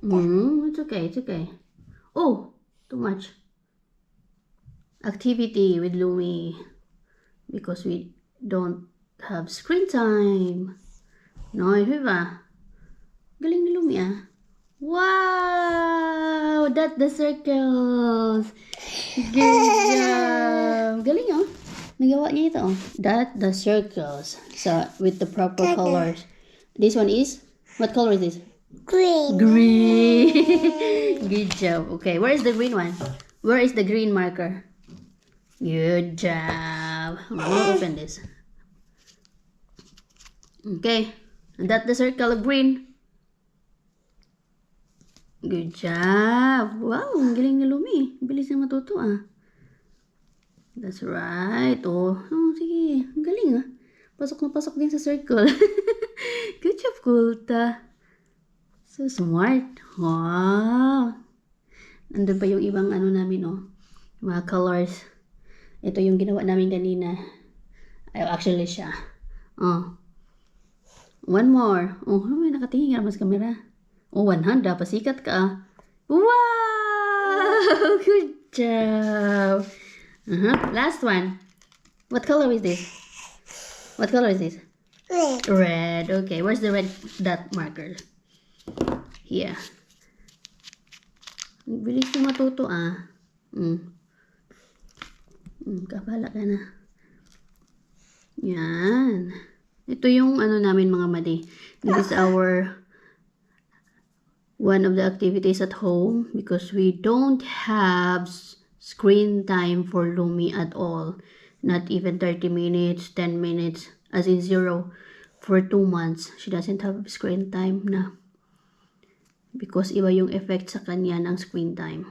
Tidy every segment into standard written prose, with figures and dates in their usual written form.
It's okay, it's okay. Oh, too much. Activity with Lumi. Because we don't have screen time. No, diba? Galing ni Lumi ah. Wow! That's the circles. Good job. Galing oh. Nagawa niya ito oh. That's the circles. So, with the proper colors. This one is? What color is this? Green. Green. Good job. Okay, where is the green one? Where is the green marker? Good job. I'll open this. Okay. That's the circle of green. Good job. Wow, ang galing ni Lumi. Bilis na matuto ah. That's right. Oh, sige. Ang galing ah. Pasok na pasok din sa circle. Good job, Kulta. So smart. Wow. Nandun pa yung ibang ano namin oh. Mga colors. Ito yung ginawa namin kanina. Ay, actually siya. Oh. One more. Oh, may nakatingin nga mas camera. Oh, 100. Pasikat ka ah. Wow! Good job. Last one. What color is this? What color is this? Red. Red. Okay, where's the red dot marker? Here. Bilis na matuto ah. Kapala ka na. Yan. Ito yung ano namin mga madi. This is our one of the activities at home because we don't have screen time for Lumi at all. Not even 30 minutes, 10 minutes, as in 0. For 2 months, she doesn't have screen time na. Because iba yung effect sa kanya ng screen time.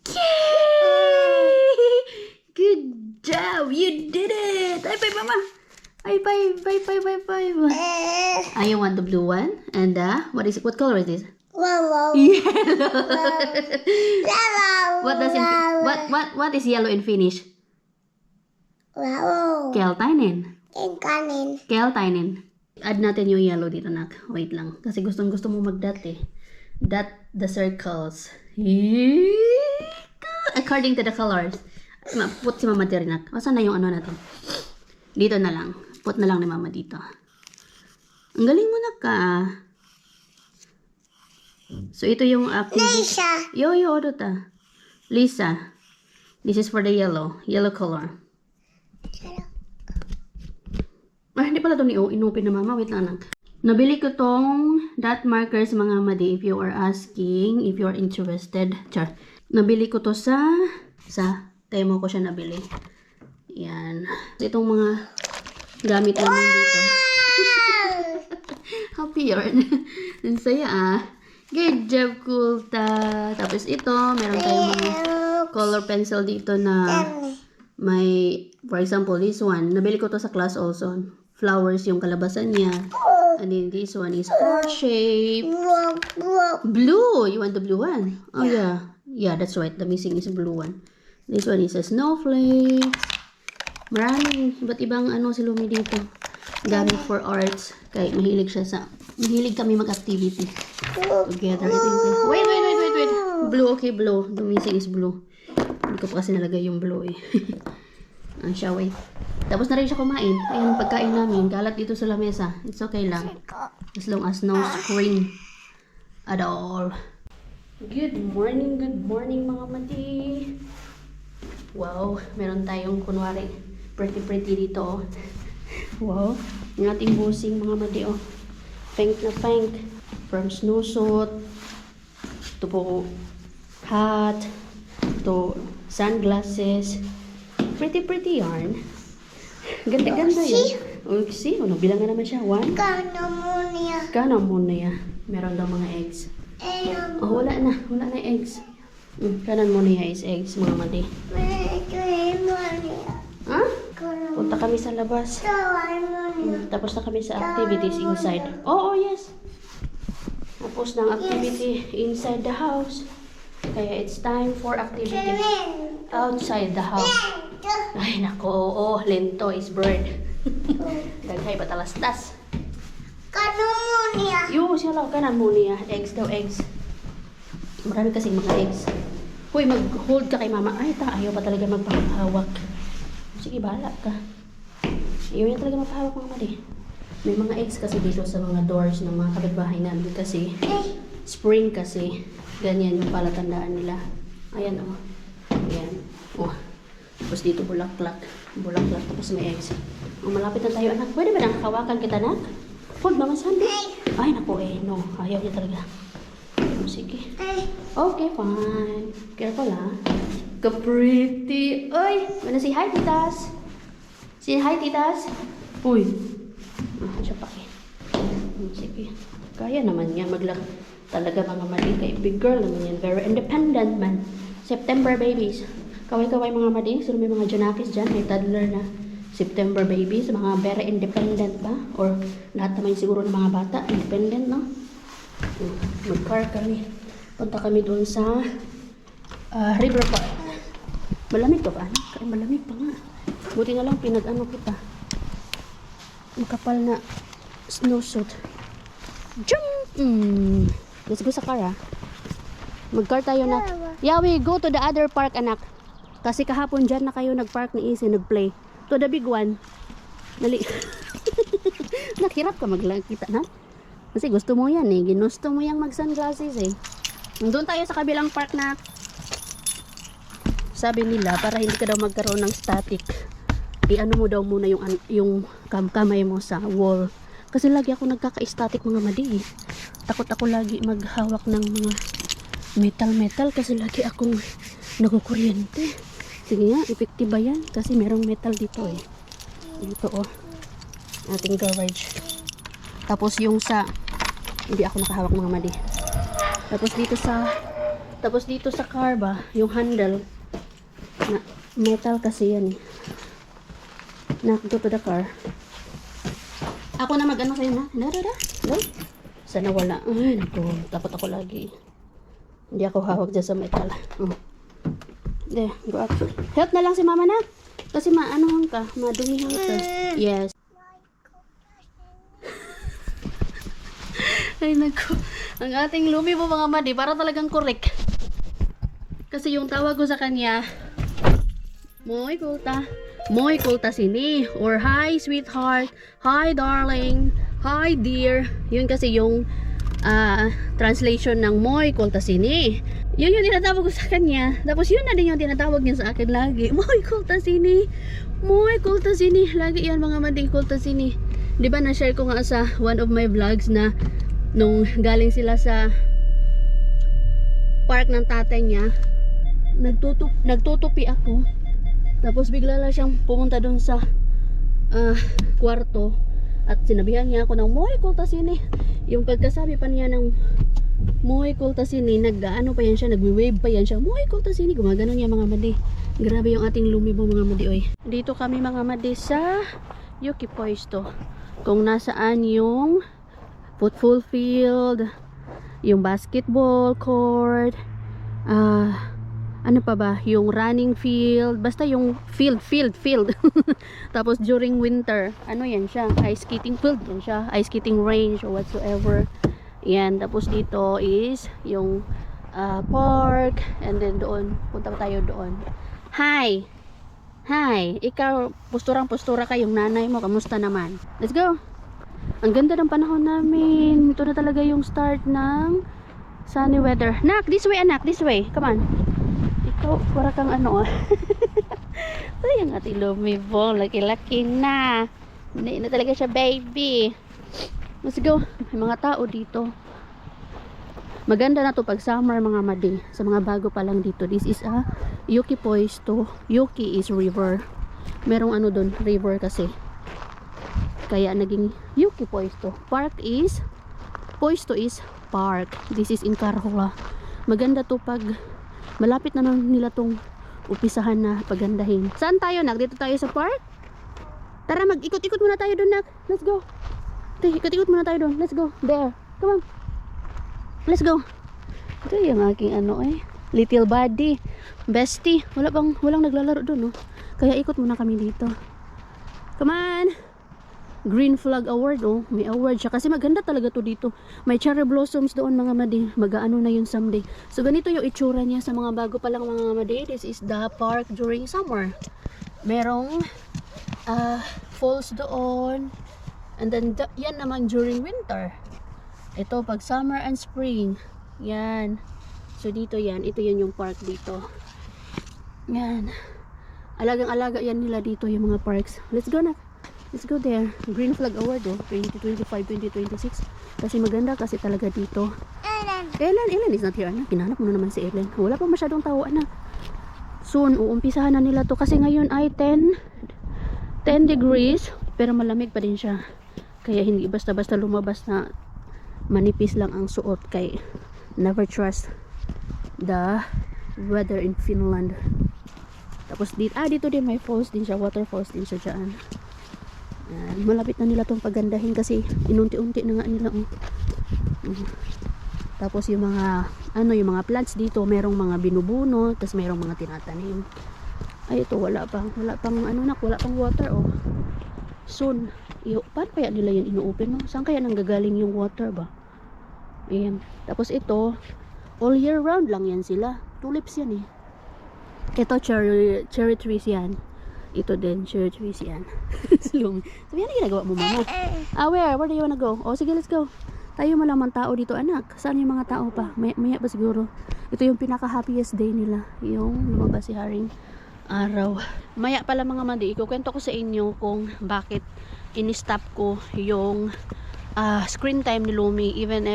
Yay! Good job! You did it! High five, Mama! High five! High five! High five! I want the blue one. And what is it? What color is this? Yellow. Yellow. Yellow. What is yellow in Finnish? Yellow. Keltainen. Kanin. Keltainen. Add natin yung yellow dito, nak. Wait lang. Kasi gusto mo mag-dot eh. Dot the circles. According to the colors. Put si Mama dito, nak. O, saan na yung ano natin? Dito na lang. Put na lang ni Mama dito. Ang galing mo na ka. So, ito yung activity. Lisa. Yo, ano ta? Lisa. This is for the yellow. Yellow color. Hindi pala ito inopen na Mama. Wait lang, anak. Nabili ko tong dot markers mga madi if you are asking, if you are interested. Char. Nabili ko to sa Temo ko siya nabili. Yan. Itong mga gamit namin dito. Happy yarn. Ang saya ah. Good job, Kulta. Tapos ito, meron tayong mga color pencil dito na may, for example, this one. Nabili ko to sa class also. Flowers yung kalabasan niya. And then this one is heart shape. Blue. You want the blue one? Oh yeah. Yeah, that's right. The missing is blue one. This one is a snowflake. Maraming iba't ibang ano si Lumi dito. Gamit for arts. Kaya mahilig kami mag-activity. Together. Ito yung wait. Blue, okay, blue. The missing is blue. Hindi ko pa kasi nalagay yung blue eh. Siya, wait. Tapos na rin siya kumain. Ayun, pagkain namin. Kalat dito sa lamesa. It's okay lang. As long as no screen at all. Good morning mga mati. Wow, meron tayong kunwari pretty dito. Wow, yung ating busing mga mati oh. Pink na pink. From snowsuit to po hat to sunglasses. Pretty yarn. Ganda yun. See? Ano, bilang nga naman siya. 1. Kanammonia. Meron daw mga eggs. Oh, wala na eggs. Kanammonia is eggs, mga madi. Ha? Punta kami sa labas. Tapos na kami sa activities inside. Oh, yes. Tapos ng activity inside the house. Kaya it's time for activity outside the house. Ay, nako, oo, lento is bird. Daghay batalastas. here. Yo, siya lang ka na muna. Eggs daw, eggs. Marami kasing mga eggs. Hoy, mag-hold ka kay mama. Ay, ayaw pa talaga magpahawak. Sige, bahala ka. Ayaw niya talaga magpahawak mga mali. May mga eggs kasi dito sa mga doors ng mga kapitbahay namin kasi spring kasi. Ganyan yung palatandaan nila. Ayan, oh. Ayan. Oh. Tapos dito bulaklak. Bulaklak. Tapos may eggs. Oh, malapit na tayo, anak. Pwede ba nang hawakan kita, anak? Hold, mama, Sandy. Ay, naku, no. Ayaw niya talaga. Sige. Okay, fine. Careful, ha? Ka-pretty. Oy! Wanna say hi, titas? Say hi, titas? Uy. Siya pa eh. Sige. Kaya naman niya talaga mga mali kay big girl naman yan. Very independent man. September babies. Kaway-kaway mga mali. So may mga junakis dyan. May toddler na September babies. Mga very independent ba? Or lahat naman siguro ng mga bata. Independent, no? Mag-car kami. Punta kami doon sa River Park. Malamig ka ba? Kaya malamig pa nga. Buti nga lang pinag-ano kita. Makapal na snowsuit. Jump! Let's go sa car, ha? Mag-car tayo na. Yeah, we go to the other park, anak. Kasi kahapon dyan na kayo nag-park ni Izzy, nag-play. To the big one. Dali. Naghirap ka maglakita, na? Kasi gusto mo yan eh. Ginusto mo yung mag-sunglasses eh. Doon tayo sa kabilang park na sabi nila para hindi ka daw magkaroon ng static. I-ano mo daw muna yung kamay mo sa wall. Kasi lagi ako nagkaka-static mga madi eh. Takot ako lagi maghawak ng mga metal kasi lagi akong nakukuryente. Sige nga, effective ba yan? Kasi merong metal dito eh. Dito oh. Ating garage. Tapos yung hindi ako nakahawak mga mali. Tapos dito sa car ba, yung handle na metal kasi yan eh. Go to the car. Ako na mag-ano sa'yo na. No? Sana wala. Ay, naku. Takot ako lagi. Hindi ako hawak dyan sa metal. There, go up. Help na lang si mama na. Kasi maanohan ka, madumihan ka. Yes. Ay naku, ang ating lumi mo mga madi, para talagang correct. Kasi yung tawag ko sa kanya, Moy kulta sini, or hi sweetheart, hi darling, hi dear. Yun kasi yung translation ng Moy kulta sini. Yun yung tinatawag ko sa kanya. Tapos yun na din yung tinatawag niya sa akin lagi. Moy kulta sini. Lagi yan mga madi, kulta sini. Diba na-share ko nga sa one of my vlogs na nung galing sila sa park ng tatay niya, nagtutupi ako. Tapos bigla lang siyang pumunta doon sa kwarto at sinabihan niya ako ng Moy kulta sini. Yung pagkasabi pa niya ng Moy kulta sini, nag-ano pa yan siya, nagwi-wave pa yan siya. Moy kulta sini, gumagano niya mga madi. Grabe yung ating lumibo mga madi oy. Dito kami mga madi sa Yuki Poisto. Kung nasaan yung football field, yung basketball court, ano pa ba, yung running field, basta yung field. Tapos during winter, ano yan siya, ice skating field yan siya, ice skating range or whatsoever. Yan, tapos dito is yung park, and then doon, punta pa tayo doon. Hi, ikaw, postura ka, yung nanay mo, kamusta naman? Let's go! Ang ganda ng panahon namin. Ito na talaga yung start ng sunny weather. Nak, this way anak, this way. Come on. Ikaw, para kang ano ah. Ay, ang ating lumibo. Laki-laki na. Hindi na talaga siya baby. Let's go. May mga tao dito. Maganda na to pag summer mga madi. Sa mga bago pa lang dito. This is a Yuki Poisto. Yuki is river. Merong ano doon, river kasi. Kaya naging Yuki Poisto. Poisto is park. This is in Carhola. Maganda to pag malapit na nila tong upisahan na pagandahin. Saan tayo nak? Dito tayo sa park? Tara, mag-ikot-ikot muna tayo doon nak. Let's go. Ikot-ikot muna tayo doon. Let's go. There. Come on. Let's go. Ito yung aking ano eh. Little buddy. Bestie. Walang naglalaro doon no. Kaya ikot muna kami dito. Come on. Green Flag Award, oh. May award siya. Kasi maganda talaga to dito. May cherry blossoms doon, mga madi. Mag-ano na yun someday. So, ganito yung itsura niya sa mga bago pa lang, mga madi. This is the park during summer. Merong falls doon. And then, yan naman during winter. Ito, pag summer and spring. Yan. So, dito yan. Ito yan yung park dito. Yan. Alagang-alaga yan nila dito, yung mga parks. Let's go na. Let's go there. Green Flag Award, oh. 2025-2026. Kasi maganda kasi talaga dito. Ellen is not here, anak. Kinanap mo na naman si Ellen. Wala pa masyadong tao, anak. Soon, uumpisahan na nila to. Kasi ngayon ay 10 degrees. Pero malamig pa din siya. Kaya hindi basta-basta lumabas na manipis lang ang suot. Kay never trust the weather in Finland. Tapos dito din may falls din siya. Waterfalls din siya dyan. Malapit na nila itong pagandahin kasi inunti-unti na nga nila, oh. Tapos yung mga yung mga plants dito, merong mga binubuno, tapos merong mga tinatanim. Ay, ito wala pang wala pang water, oh. Soon, paano kaya nila yan ino-open, no? Saan kaya nanggagaling yung water ba? Ayan. Tapos ito, all year round lang yan sila. Tulips yan, eh. Ito cherry trees yan. Ito din, cherry trees yan. Sabi, yan ang ginagawa mo, mama. Where do you wanna go? Oh, sige, let's go. Tayo malamang tao dito, anak. Saan yung mga tao pa? Maya ba siguro? Ito yung pinaka-happiest day nila. Yung lumabas si Haring araw. Maya pala, mga madi, ikukwento ko sa inyo kung bakit in-stop ko yung screen time ni Lumi, even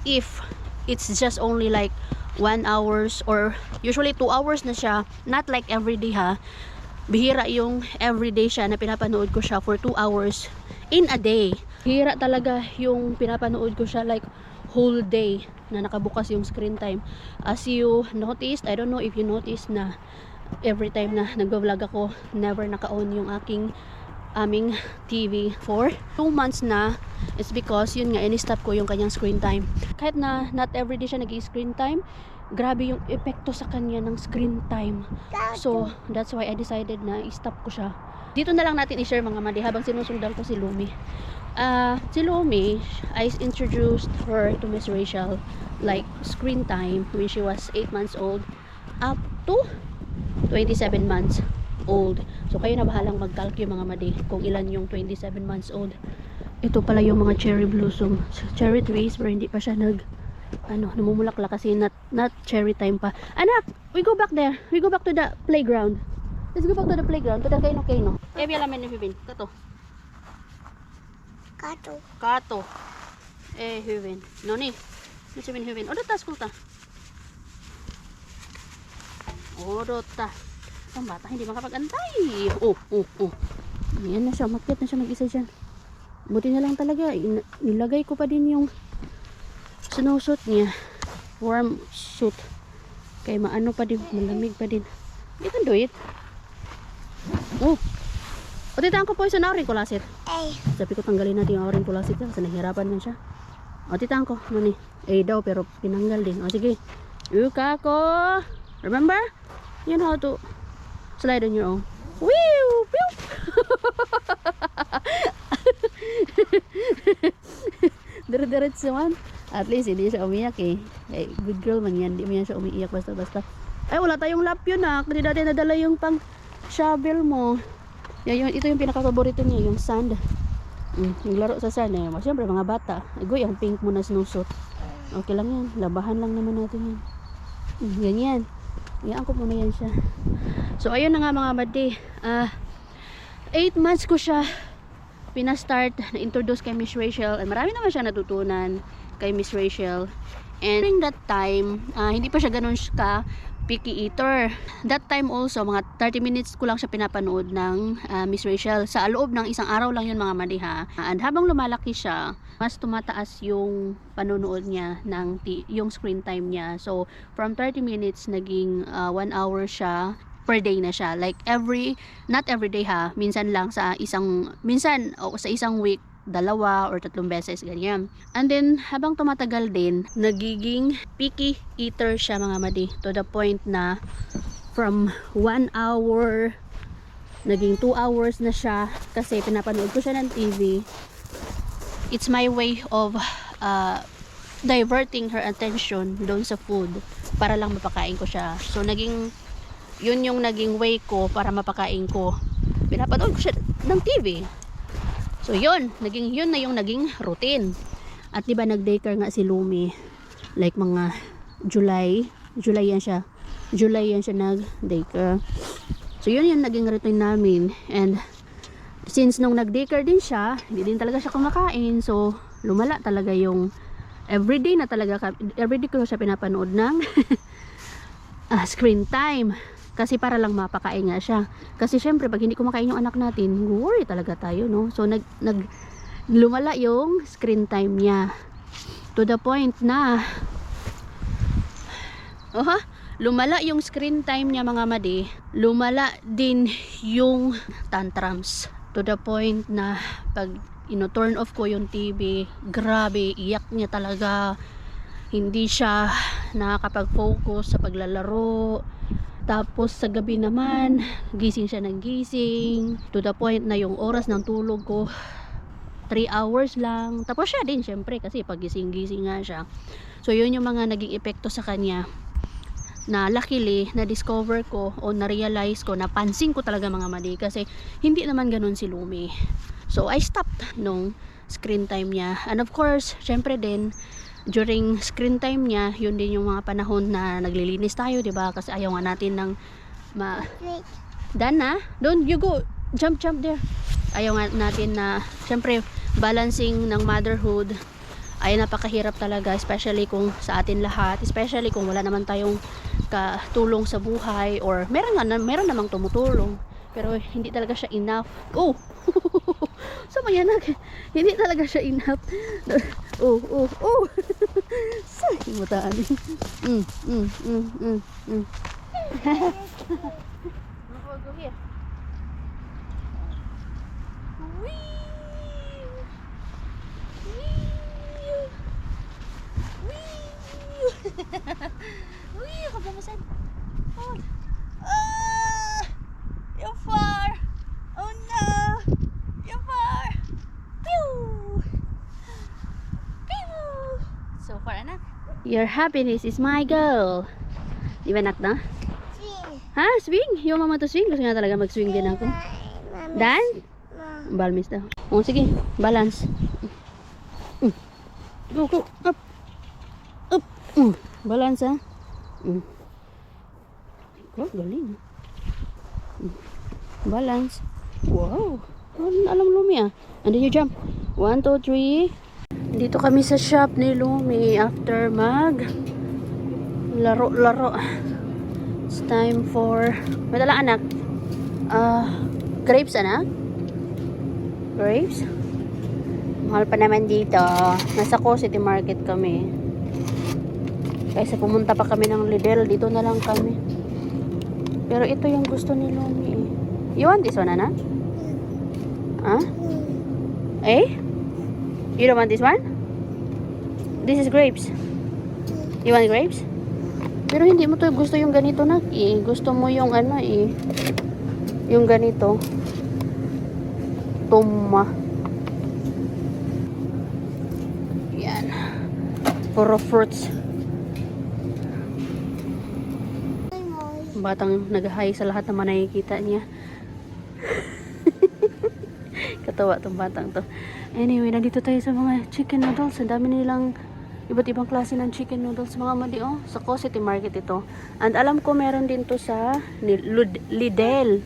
if it's just only like 1 hours or usually 2 hours na siya. Not like everyday, ha. Bihira yung everyday siya na pinapanood ko siya for 2 hours in a day. Bihira talaga yung pinapanood ko siya like whole day na nakabukas yung screen time. As you noticed, I don't know if you noticed na every time na nagvo-vlog ako, never naka-on yung aming TV for 2 months na. It's because yun nga, in-stop ko yung kanyang screen time. Kahit na not everyday siya nag-screen time, grabe yung epekto sa kanya ng screen time. So, that's why I decided na i-stop ko siya. Dito na lang natin i-share, mga madi, habang sinusundan ko si Lumi. Si Lumi, I introduced her to Miss Rachel like screen time when she was 8 months old up to 27 months old. So, kayo na bahalang mag-calculate, mga madi, kung ilan yung 27 months old. Ito pala yung mga cherry blossom. Cherry trees, pero hindi pa siya namumulaklak kasi not cherry time pa. Anak, we go back there. We go back to the playground. Let's go back to the playground. To the kaino. Ebi alamin ni Hubin. Kato. Hubin. Noni. Hubin Hubin. Odo ta school ta. Odo ta. Ang bata hindi makapag-antay. Oh. Ayan na siya. Makyat na siya mag-isa dyan. Buti na lang talaga. Nilagay ko pa din yung snowsuit niya, warm suit, kay maano pa din, malamig pa din. You can do it. O titaan ko po yung auring kulasit. Sabi ko tanggalin natin yung auring kulasit kasi nahihirapan man siya. O titaan ko, mani daw pero pinanggal din. O sige, yuka ko, remember, you know how to slide on your own. Whew, pew. Dire-diretso man. At least hindi siya umiyak, eh. Good girl man yan. Hindi mo yan siya umiiyak basta-basta. Ay, wala tayong lapyo, na. Hindi natin nadala yung pang shovel mo. Ito yung pinaka-favorito niya, yung sand. Yung laro sa sand, eh. Siyempre, mga bata. Agoy, ang pink mo na snowsuit. Okay lang yan. Labahan lang naman natin yan. Ganyan. Iyaan ko muna yan siya. So, ayun na nga, mga madi. 8 months ko siya pinastart, na-introduce kay Miss Rachel. And marami naman siya natutunan kay Miss Rachel. And during that time, hindi pa siya ganun ka picky eater. That time also, mga 30 minutes ko lang siya pinapanood ng Miss Rachel. Sa loob ng isang araw lang yun, mga madiha. And habang lumalaki siya, mas tumataas yung panonood niya ng yung screen time niya. So, from 30 minutes, naging 1 hour siya. Per day na siya. Like not every day, ha. Minsan lang sa isang week, 2 or 3 beses, ganyan. And then, habang tumatagal din, nagiging picky eater siya, mga madi. To the point na, from 1 hour naging 2 hours na siya kasi pinapanood ko siya ng TV. It's my way of diverting her attention doon sa food para lang mapakain ko siya. So yun yung naging way ko para mapakain ko. Pinapanood ko siya ng TV. So yun na yung naging routine. At diba nag-daycare nga si Lumi like mga July yan siya nag-daycare. So yun yung naging routine namin. And since nung nag-daycare din siya, hindi din talaga siya kumakain. So lumala talaga yung everyday ko siya pinapanood ng screen time. Kasi para lang mapakain nga siya. Kasi syempre pag hindi kumakain yung anak natin, worry talaga tayo, no? So lumala yung screen time niya to the point na lumala yung screen time niya mga madi, lumala din yung tantrums to the point na pag turn off ko yung TV, grabe, iyak niya talaga, hindi siya nakakapag-focus sa paglalaro. Tapos sa gabi naman gising siya ng gising to the point na yung oras ng tulog ko 3 hours lang. Tapos siya din syempre kasi pag gising-gising nga siya. So yun yung mga naging epekto sa kanya na luckily na-discover ko o na-realize ko, napansin ko talaga mga mali kasi hindi naman ganun si Lumi. So I stopped nung screen time niya. And of course, syempre din during screen time niya, yun din yung mga panahon na naglilinis tayo, 'di ba? Kasi ayaw nga natin ng Dana, don't you go jump there. Ayaw nga natin na syempre balancing ng motherhood ay napakahirap talaga, especially kung sa atin lahat, especially kung wala naman tayong katulong sa buhay or meron namang tumutulong pero hindi talaga siya enough. Sama yan, hindi talaga siya enough. Say mo taan. Go here. Kabamasan. You're far. Oh no. You're far. Pew. Pew. So far, anak. Your happiness is my goal. Di ba, anak, na? Ha? Swing? Yung mama to swing? Gusto nga talaga mag-swing din ako. Dan? Balmis daw. Oh, sige. Balance. Go. Up. Up. Balance, ha? Galing. Balance. Wow. Alam Lumi, ah. And then you jump. 1, 2, 3. Dito kami sa shop ni Lumi after mag laro. It's time for madala anak. Grapes, anak. Grapes. Mahal pa naman dito. Nasa City Market kami. Kaysa pumunta pa kami ng Lidl, dito na lang kami. Pero ito yung gusto ni Lumi. You want this one, anak? Huh? Eh? You don't want this one? This is grapes. You want grapes? Pero hindi mo to gusto yung ganito, nak, eh. Gusto mo yung ano, eh. Yung ganito. Tuma. Yan. Puro fruits. Batang nag-hi sa lahat naman nakikita niya. Katawa tong batang to. Anyway, nandito tayo sa mga chicken noodles. Ang dami nilang iba't ibang klase ng chicken noodles mga mali, oh. Sa City Market ito. And alam ko meron din to sa Lidl.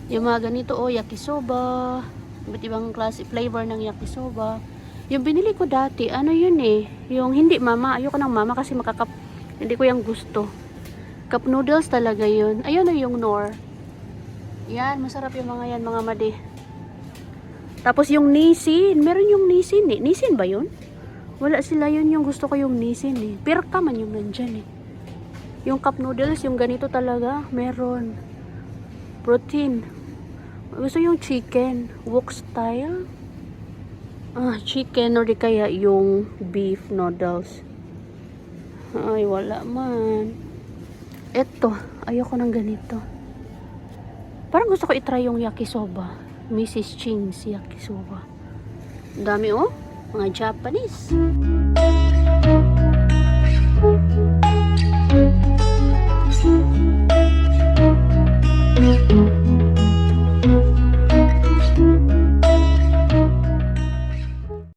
Yung mga ganito, oh, yakisoba. Iba't ibang klase, flavor ng yakisoba. Yung binili ko dati, ano yun eh. Yung hindi mama. Ayoko ng mama kasi hindi ko yung gusto. Cup noodles talaga yun. Ayun na yung Knorr. Yan, masarap yung mga yan, mga madi. Tapos yung Nissin. Meron yung Nissin eh. Nissin ba yun? Wala sila yun. Yung gusto ko yung Nissin eh. Pirka man yung nandyan eh. Yung cup noodles, yung ganito talaga. Meron. Protein. Gusto yung chicken. Wok style. Chicken or di kaya yung beef noodles. Ay, wala man. Eto, ayoko ng ganito. Parang gusto ko itry yung yakisoba. Mrs. Ching's yakisoba. Ang dami oh. Mga Japanese.